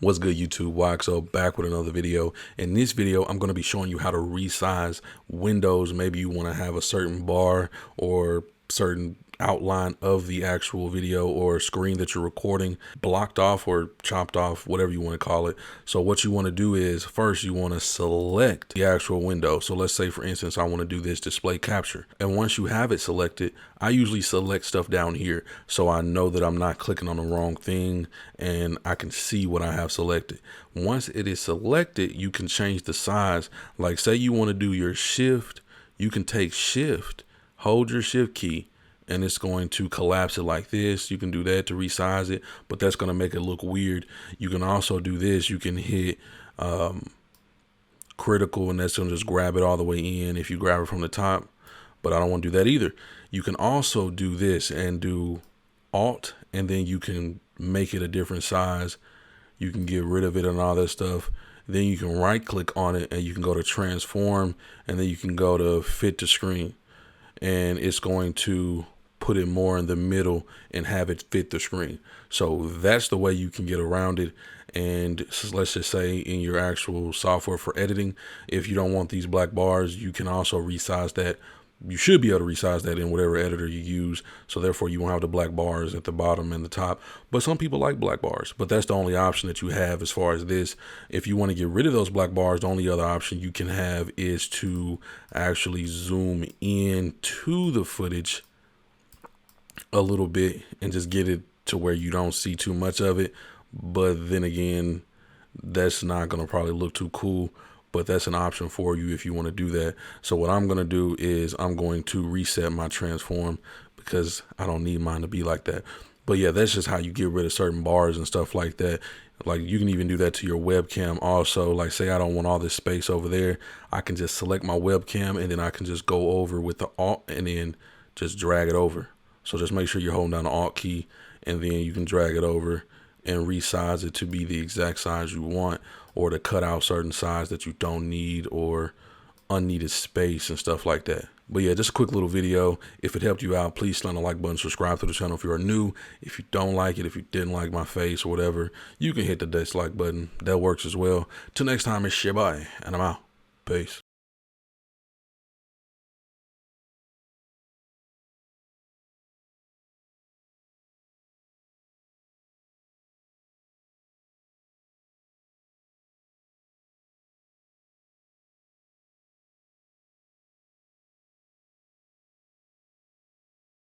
What's good, YouTube? YXO back with another video. In this video, I'm going to be showing you how to resize windows. Maybe you want to have a certain bar or certain outline of the actual video or screen that you're recording blocked off or chopped off, whatever you want to call it. So what you want to do is first you want to select the actual window. So let's say, for instance, I want to do this display capture. And once you have it selected, I usually select stuff down here so I know that I'm not clicking on the wrong thing and I can see what I have selected. Once it is selected, you can change the size. Like say you want to do your shift, you can take shift, hold your shift key, and it's going to collapse it like this. You can do that to resize it, but that's going to make it look weird. You can also do this. You can hit critical, and that's going to just grab it all the way in if you grab it from the top, but I don't want to do that either. You can also do this and do Alt, and then you can make it a different size. You can get rid of it and all that stuff. Then you can right click on it and you can go to transform, and then you can go to fit to screen, and it's going to put it more in the middle and have it fit the screen. So that's the way you can get around it. And let's just say in your actual software for editing, if you don't want these black bars, you can also resize that. You should be able to resize that in whatever editor you use. So therefore you won't have the black bars at the bottom and the top. But some people like black bars, but that's the only option that you have as far as this. If you want to get rid of those black bars, the only other option you can have is to actually zoom in to the footage a little bit and just get it to where you don't see too much of it. But then again, that's not going to probably look too cool, but that's an option for you if you want to do that. So what I'm going to do is I'm going to reset my transform because I don't need mine to be like that. But yeah, that's just how you get rid of certain bars and stuff like that. Like you can even do that to your webcam also. Like say I don't want all this space over there, I can just select my webcam and then I can just go over with the Alt and then just drag it over. So just make sure you're holding down the Alt key and then you can drag it over and resize it to be the exact size you want, or to cut out certain size that you don't need or unneeded space and stuff like that. But yeah, just a quick little video. If it helped you out, please slam the like button, subscribe to the channel if you are new. If you don't like it, if you didn't like my face or whatever, you can hit the dislike button. That works as well. Till next time, it's your boy, and I'm out. Peace.